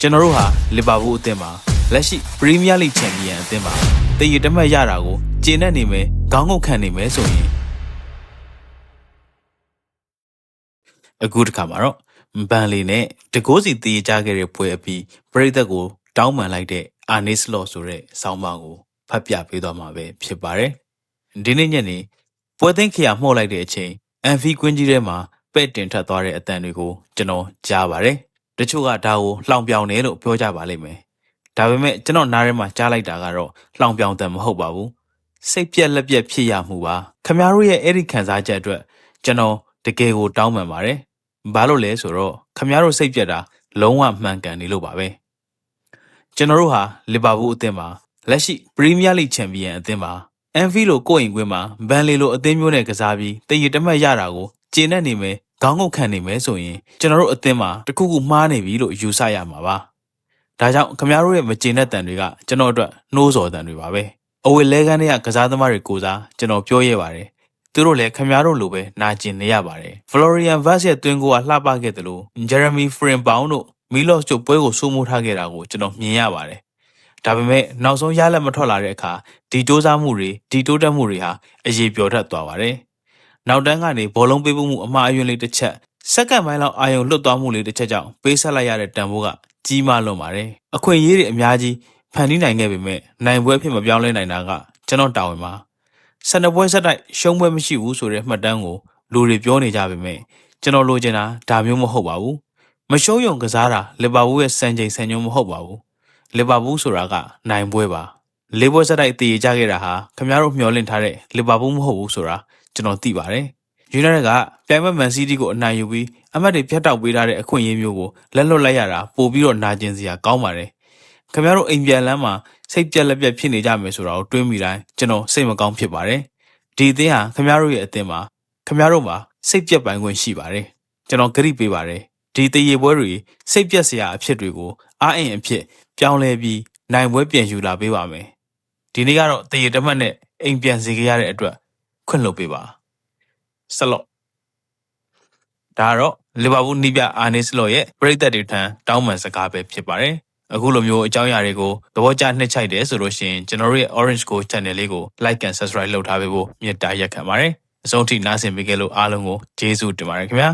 ကျွန်တော်တို့ဟာလီဗာပူးအသင်းမှာလက်ရှိပရီးမီးယားလိချန်ပီယံအသင်းမှာတည်ရတမှတ်ရတာကိုကျေနပ်နေမယ်ခေါင်းငုတ်ခံနေမယ်ဆိုရင်အခုတစ်ခါမှာတော့ဘန်လီနဲ့တကိုးစီတည်ကြခဲ့တဲ့ပွဲအပြီးပရိသတ်ကိုတောင်းပန်လိုက်တဲ့အာနေစလော့ဆိုတဲ့ဆောင်းပါးကိုဖတ်ပြပေးသွားမှာပဲဖြစ်ပါတယ်ဒီနေ့ညနေပွဲသိမ်းခရမှုတ်လိုက်တဲ့အချိန်အန်ဖီကွင်းကြီးထဲမှာပဲ့တင်ထပ်သွားတဲ့အတန်တွေကိုကျွန်တော်ကြားပါတယ်တချို့ကဒါကိုလှောင်ပြောင်တယ်လို့ပြောကြပါလိမ့်မယ်ဒါပေမဲ့ကျွန်တော်နားထဲမှာကြားလိုက်တာကတော့လှောင်ပြောင်တယ်မဟုတ်ပါဘူးစိတ်ပြက်လက်ပြက်ဖြစ်ရမှုပါခမားတို့ရဲ့အဲ့ဒီခံစားချက်အတွက်ကျွန်တော်တကယ်ကိုတောင်းပန်ပါတယ်ဘာလို့လဲဆိုတော့ခမားတို့စိတ်ပြက်တာလုံးဝမှန်ကန်နေလို့ပါပဲကျွန်တော်တို့ဟာလီဗာပူးအသင်းမှာလက်ရှိပရီးမီးယားလိချန်ပီယံအသင်းမှာအန်ဖီလိုကိုယ့်အိမ်ကွင်းမှာဘန်လီလိုအသင်းမျိုးနဲ့ကစားပြီးတည်ရတမှတ်ရတာကိုကျေနပ်နေမယ်ခေါင်းငုတ်ခံနေမယ်ဆိုရင်ကျွန်တော်တို့အသင်းမှာတခုခုမှားနေပြီလို့ယူဆရမှာပါဒါကြောင့်ခမားတို့ရဲ့မကျေနပ်တန်တွေကကျွန်တော်အတွက်နှိုးဆော်တန်တွေပါပဲအဝေလဲကန်းတွေကစားသမားတွေကိုစားကျွန်တော်ပြောရပါတယ်သူတို့လည်းခမားတို့လိုပဲနာကျင်နေရပါတယ်ဖလော်ရီယန်ဗတ်ရဲ့တွင်းကိုကလှပခဲ့တယ်လို့ဂျယ်ရမီဖရင်ပေါင်တို့မီလော့စ်တို့ပွဲကိုစိုးမိုးထားခဲ့တာကိုကျွန်တော်မြင်ရပါတယ်ဒါပေမဲ့နောက်ဆုံးရလက်မထွက်လာတဲ့အခါဒီတိုးစားမှုတွေဒီတိုးတက်မှုတွေဟာအရေးပြောတတ်သွားပါတယ်နောက်တန်းကနေဘောလုံးပေးဖို့မှုအမှားအယွင်းလေးတစ်ချက်စက္ကန့်ပိုင်းလောက်အာရုံလွတ်သွားမှုလေးတစ်ချက်ကြောင့်ပေးဆက်လိုက်ရတဲ့တန်ဖိုးကကြီးမားလွန်ပါတယ်အခွင့်အရေးတွေအများကြီးဖန်တီးနိုင်ခဲ့ပေမဲ့နိုင်ပွဲဖြစ်မပြောင်းလဲနိုင်တာကကျွန်တော်တာဝန်ပါ12ပွဲဆက်တိုက်ရှုံးပွဲမရှိဘူးဆိုတဲ့မှတ်တမ်းကိုလူတွေပြောနေကြပေမဲ့ကျွန်တော်လိုချင်တာဒါမျိုးမဟုတ်ပါဘူးမရှုံးယုံကစားတာလီဗာပူးရဲ့စံချိန်စံညွှန်းမဟုတ်ပါဘူးလီဗာပူးဆိုတာကနိုင်ပွဲပါလေးပွဲဆက်တိုက်တည်ကြခဲ့တာဟာခင်ဗျားတို့မျှော်လင့်ထားတဲ့လီဗာပူးမဟုတ်ဘူးဆိုတာကျွန်တော်သိပါတယ်ယူနိုက်တက်ကပြိုင်ပွဲမန်စီးတီးကိုအနိုင်ယူပြီးအမတ်တွေဖျက်တောက်ပေးထားတဲ့အခွင့်အရေးမျိုးကိုလက်လွတ်လိုက်ရတာပို့ပြီးတော့နာကျင်စရာကောင်းပါတယ်ခင်ဗျားတို့အိမ်ပြန်လမ်းမှာစိတ်ပြက်လက်ပြက်ဖြစ်နေကြမယ်ဆိုတာကိုတွေးမိတိုင်းကျွန်တော်စိတ်မကောင်းဖြစ်ပါတယ်ဒီအသင်းဟာခင်ဗျားတို့ရဲ့အသင်းမှာခင်ဗျားတို့မှာစိတ်ပြက်ပိုင်ခွင့်ရှိပါတယ်ကျွန်တော်ဂရုပေးပါတယ်ဒီတရေပွဲတွေစိတ်ပြက်စရာအဖြစ်တွေကိုအားအင်အဖြစ်ပြောင်းလဲပြီးနိုင်ပွဲပြန်ယူလာပေးပါမယ်ဒီနေ့ကတော့တရေတမတ်နဲ့အိမ်ပြန်စီခဲ့ရတဲ့အတွက်ခွင့်လွှတ်ပေးပါဆလော့ဒါကတော့လီဗာပူးနီးပြအာနေစလော့ရဲ့ပရိသတ်တွေထံတောင်းပန်စကားပဲဖြစ်ပါတယ်အခုလိုမျိုးအကြောင်းအရာတွေကိုသဘောကျနှစ်ချိုက်တယ်ဆိုလို့ရှိရင်ကျွန်တော်တို့ရဲ့ Orange Go Channel လေးကို Like and Subscribe လုပ်ထားပေးဖို့မြတ်တာရက်ခံပါတယ်အဆုံးထိနားဆင်ပေးကြလို့အားလုံးကိုကျေးဇူးတင်ပါတယ်ခင်ဗျာ